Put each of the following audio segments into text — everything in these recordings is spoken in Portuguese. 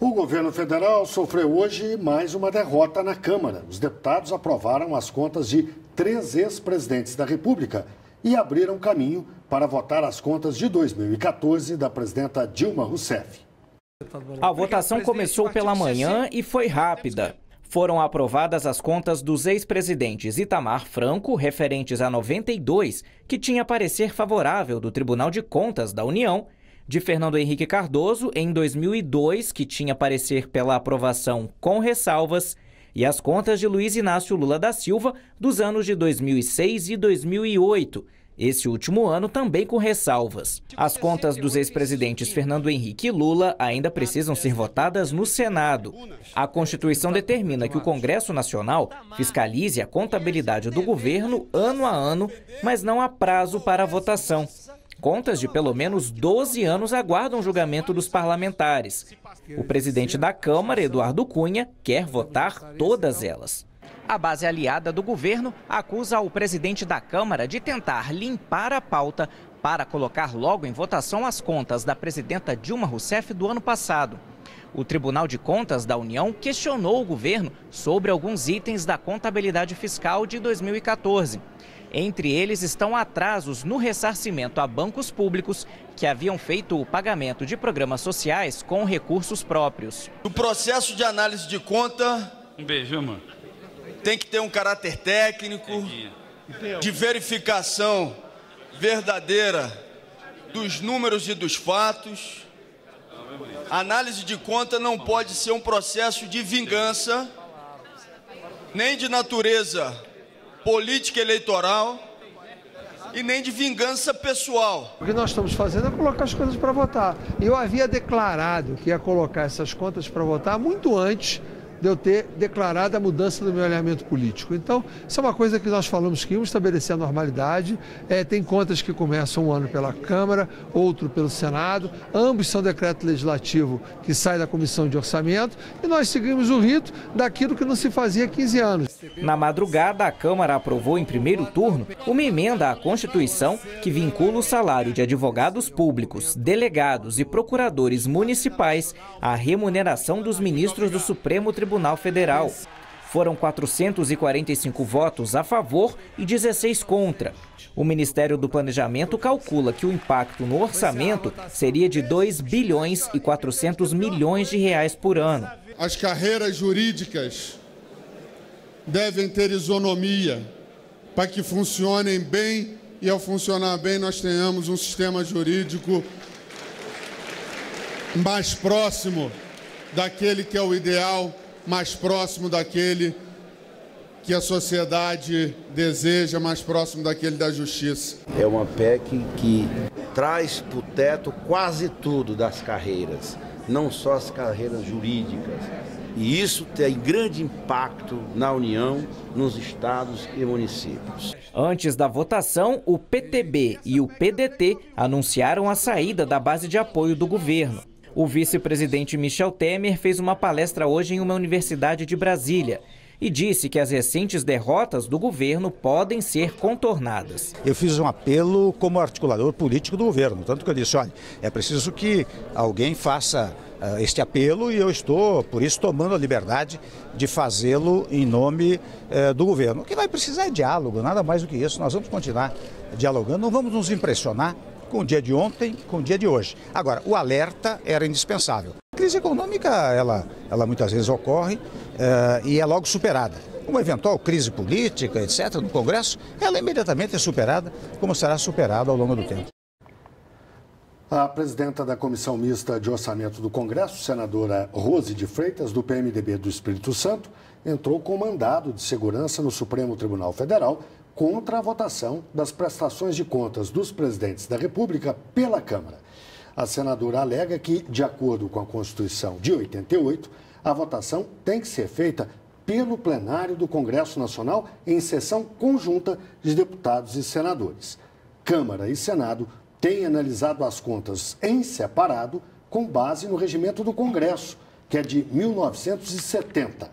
O governo federal sofreu hoje mais uma derrota na Câmara. Os deputados aprovaram as contas de 3 ex-presidentes da República e abriram caminho para votar as contas de 2014 da presidenta Dilma Rousseff. A votação começou pela manhã e foi rápida. Foram aprovadas as contas dos ex-presidentes Itamar Franco, referentes a 92, que tinha parecer favorável do Tribunal de Contas da União, de Fernando Henrique Cardoso, em 2002, que tinha parecer pela aprovação com ressalvas, e as contas de Luiz Inácio Lula da Silva, dos anos de 2006 e 2008, esse último ano também com ressalvas. As contas dos ex-presidentes Fernando Henrique e Lula ainda precisam ser votadas no Senado. A Constituição determina que o Congresso Nacional fiscalize a contabilidade do governo ano a ano, mas não há prazo para a votação. Contas de pelo menos 12 anos aguardam o julgamento dos parlamentares. O presidente da Câmara, Eduardo Cunha, quer votar todas elas. A base aliada do governo acusa o presidente da Câmara de tentar limpar a pauta para colocar logo em votação as contas da presidenta Dilma Rousseff do ano passado. O Tribunal de Contas da União questionou o governo sobre alguns itens da contabilidade fiscal de 2014. Entre eles estão atrasos no ressarcimento a bancos públicos que haviam feito o pagamento de programas sociais com recursos próprios. O processo de análise de conta tem que ter um caráter técnico, de verificação verdadeira dos números e dos fatos. A análise de conta não pode ser um processo de vingança, nem de natureza política eleitoral e nem de vingança pessoal. O que nós estamos fazendo é colocar as coisas para votar. Eu havia declarado que ia colocar essas contas para votar muito antes de eu ter declarado a mudança do meu alinhamento político. Então, isso é uma coisa que nós falamos que íamos estabelecer a normalidade. Tem contas que começam um ano pela Câmara, outro pelo Senado. Ambos são decreto legislativo que sai da Comissão de Orçamento e nós seguimos o rito daquilo que não se fazia há 15 anos. Na madrugada, a Câmara aprovou em primeiro turno uma emenda à Constituição que vincula o salário de advogados públicos, delegados e procuradores municipais à remuneração dos ministros do Supremo Tribunal Federal. Foram 445 votos a favor e 16 contra. O Ministério do Planejamento calcula que o impacto no orçamento seria de 2 bilhões e 400 milhões de reais por ano. As carreiras jurídicas devem ter isonomia para que funcionem bem e, ao funcionar bem, nós tenhamos um sistema jurídico mais próximo daquele que é o ideal, mais próximo daquele que a sociedade deseja, mais próximo daquele da justiça. É uma PEC que traz para o teto quase tudo das carreiras, não só as carreiras jurídicas. E isso tem grande impacto na União, nos estados e municípios. Antes da votação, o PTB e o PDT anunciaram a saída da base de apoio do governo. O vice-presidente Michel Temer fez uma palestra hoje em uma universidade de Brasília e disse que as recentes derrotas do governo podem ser contornadas. Eu fiz um apelo como articulador político do governo, tanto que eu disse, olha, é preciso que alguém faça este apelo e eu estou, por isso, tomando a liberdade de fazê-lo em nome do governo. O que vai precisar é diálogo, nada mais do que isso. Nós vamos continuar dialogando, não vamos nos impressionar com o dia de ontem, com o dia de hoje. Agora, o alerta era indispensável. A crise econômica, ela muitas vezes ocorre e é logo superada. Uma eventual crise política, etc., no Congresso, ela imediatamente é superada, como será superada ao longo do tempo. A presidenta da Comissão Mista de Orçamento do Congresso, senadora Rose de Freitas, do PMDB do Espírito Santo, entrou com mandado de segurança no Supremo Tribunal Federal contra a votação das prestações de contas dos presidentes da República pela Câmara. A senadora alega que, de acordo com a Constituição de 88, a votação tem que ser feita pelo plenário do Congresso Nacional em sessão conjunta de deputados e senadores. Câmara e Senado têm analisado as contas em separado com base no regimento do Congresso, que é de 1970.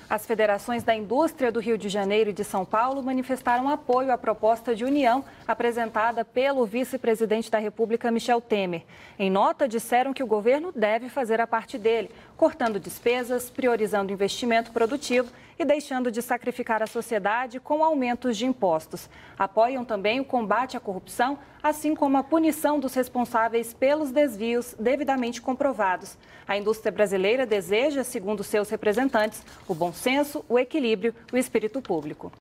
As federações da indústria do Rio de Janeiro e de São Paulo manifestaram apoio à proposta de união apresentada pelo vice-presidente da República, Michel Temer. Em nota, disseram que o governo deve fazer a parte dele, cortando despesas, priorizando investimento produtivo e deixando de sacrificar a sociedade com aumentos de impostos. Apoiam também o combate à corrupção, assim como a punição dos responsáveis pelos desvios devidamente comprovados. A indústria brasileira deseja, segundo seus representantes, o bom senso, o equilíbrio e o espírito público.